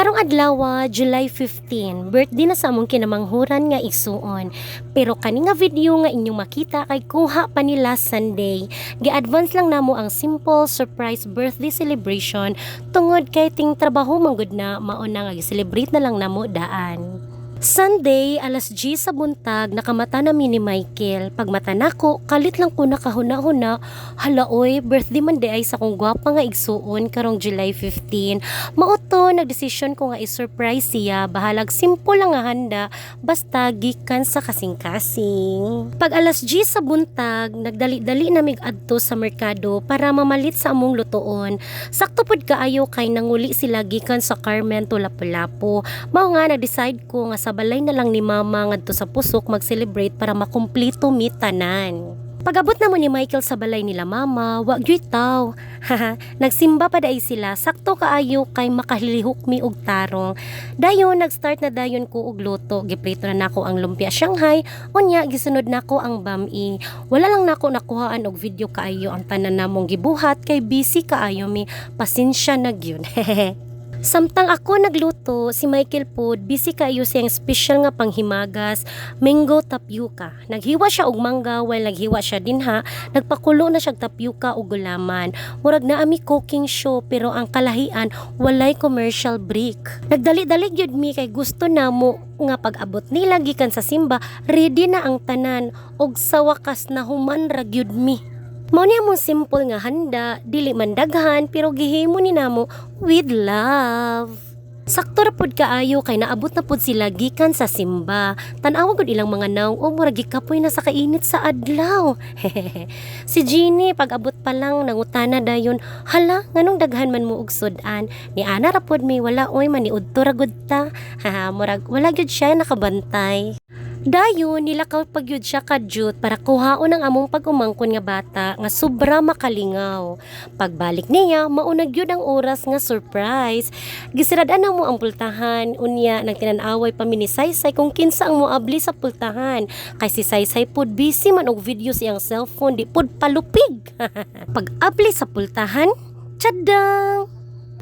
Karong adlaw, July 15, birthday na sa among kinamanghuran nga igsuon. Pero kani nga video nga inyong makita kay kuha pa ni last Sunday. Gi-advance lang namo ang simple surprise birthday celebration tungod kay ting trabaho manggod na mao na nga gi-celebrate na lang namo daan. Sunday, alas 10 sa buntag, nakamata na mi ni Michael. Pagmata nako, kalit lang ko nakahuna-huna. Hala oy, birthday man di ay sa kong gwapa nga igsuon karong July 15. Mauto, nagdesisyon ko nga i-surprise siya. Bahalag simple lang nga handa, basta gikan sa kasing-kasing. Pag alas 10 sa buntag, nagdali-dali na mig adto sa merkado para mamalit sa among lutoon. Sakto pod kaayo kay nanguli sila gikan sa Carmen to Lapu-Lapu. Mao nga nag-decide ko nga sa balay na lang ni mama ngadto sa Pusok mag-celebrate para makumplito mi tanan. Pag-abot na mo ni Michael sa balay nila mama, wag gyud taw. Nagsimba pa daay sila, sakto kaayo kay makalihok mi og tarong. Dayon nag-start na dayon ko og luto. Giprito na nako ang lumpia Shanghai, unya gisunod nako ang bami. Wala lang nako nakuhaan og video kaayo ang tanan namong gibuhat kay busy kaayo mi. Pasensya na gyud. Samtang ako nagluto, si Michael po, busy kayo siyang special nga panghimagas, mango tapioca. Naghiwa siya og mangga while naghiwa siya dinha, nagpakulo na siya tapioca og gulaman. Murag na ami cooking show pero ang kalahian walay commercial break. Nagdali-dali gyud mi kay gusto namo nga pag-abot nila gikan sa simba, ready na ang tanan og sa wakas na human ra gyud mi. Mao ni among simple nga handa, dili man daghan pero gihimo ni namo with love. Sakto ra pud kaayo kay naabot na pud sila gikan sa simba. Tan-awa gud ilang mga naong o murag gikapoy na sa kainit sa adlaw. Si Jeannie pag-abot pa lang nangutana dayon, hala nganong daghan man mo og sudan? Ni ana ra pud mi wala oy maniudto ra gud ta. Murag wala gyud siya nakabantay. Dayon nilakaw pagyud siya kadyut para kuhaon ang among pag-umangkon nga bata nga sobra makalingaw. Pagbalik niya, maunag yun ang oras nga surprise. Gisiradan na mo ang pultahan, unya nagtinan-away pa mi ni Saysay kung kinsa ang moabli sa pultahan. Kay si Saysay pod busy man og video siyang cellphone, di pod palupig. Pag-abli sa pultahan, tsadang!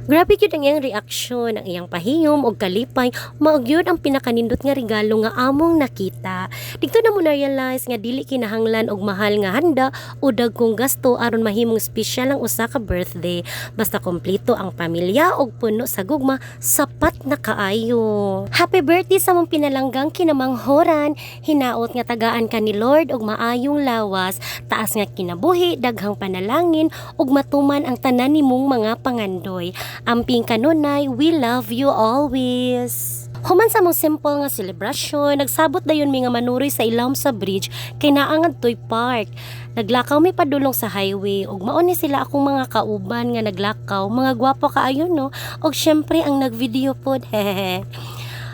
Grabe gyud ang iyang reaksyon, ang iyang pahiyom og kalipay, mao gyud ang pinakanindot nga regalo nga among nakita. Dito na mo na-realize nga dili kinahanglan og mahal nga handa o dagkong gasto aron mahimong special ang usa ka birthday. Basta kompleto ang pamilya og puno sa gugma, sapat na kaayo. Happy birthday sa mong pinalanggang kinamanghoran. Hinaot nga tagaan ka ni Lord og maayong lawas, taas nga kinabuhi, daghang panalangin ug matuman ang tanan nimong mga pangandoy. Amping kanunay, we love you always. Human sa mong simple nga celebration, nagsabot dayon mi nga manuroy sa ilawom sa bridge kay naangad toy park. Naglakaw mi padulong sa highway ug mao ni sila akong mga kauban nga naglakaw, mga gwapo kaayo no, ug syempre ang nagvideo pod.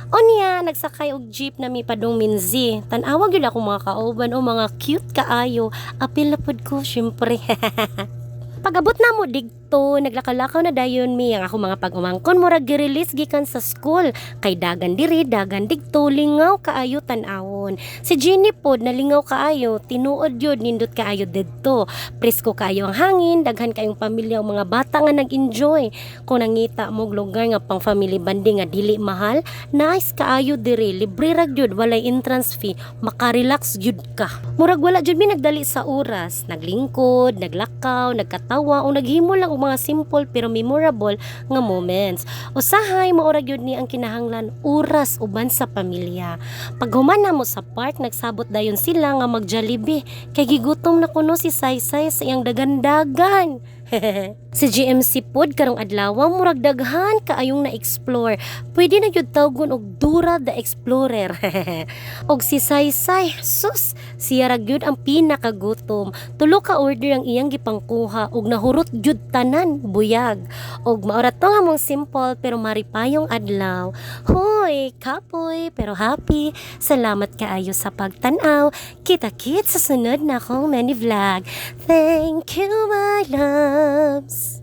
Onya, nagsakay og jeep na mi padung Minzi. Tan-awa gyud ako mga kauban o mga cute kaayo, apil na pod ko syempre. Pag-abot na mo digto, naglakaw-lakaw na dayon mi ang ako mga pag-umangkon murag gi-release gikan sa school. Kay dagan diri, dagan digto, lingaw kaayo tan-awon. Si Jenny pod nalingaw kaayo, tinuod yun, nindot kaayo didto. Presko kaayo ang hangin, daghan kayong pamilya mga bata nga nag-enjoy. Kung nangita mo lugar nga pang family banding nga dili mahal, nice kaayo diri, libre ra gyud, walay entrance fee, makarelax gyud ka. Murag wala gyud mi nagdali sa oras, naglingkod, naglakaw, nagkatawa o naghimo lang og mga simple pero memorable nga moments. Usahay maura gyud ni ang kinahanglan oras uban sa pamilya. Pag human na mo sa park, nagsabot dayon sila nga mag-Jollibee kay gigutom na kuno si Saysay sa iyang dagan-dagan. Si GMC pod karong adlaw murag daghan kaayong na-explore. Pwede na gyud tawgon og Dora the Explorer. Og si Saysay, sus, siya ra gyud ang pinakagutom. Tulo ka order ang iyang gipangkuha og nahurot gyud tanan buyag. Og maura to nga mong simple pero maripayong adlaw. Hoy, kapoy pero happy. Salamat kaayo sa pagtan-aw. Kita-kit sa sunod na akong mini vlog. Thank you my loves.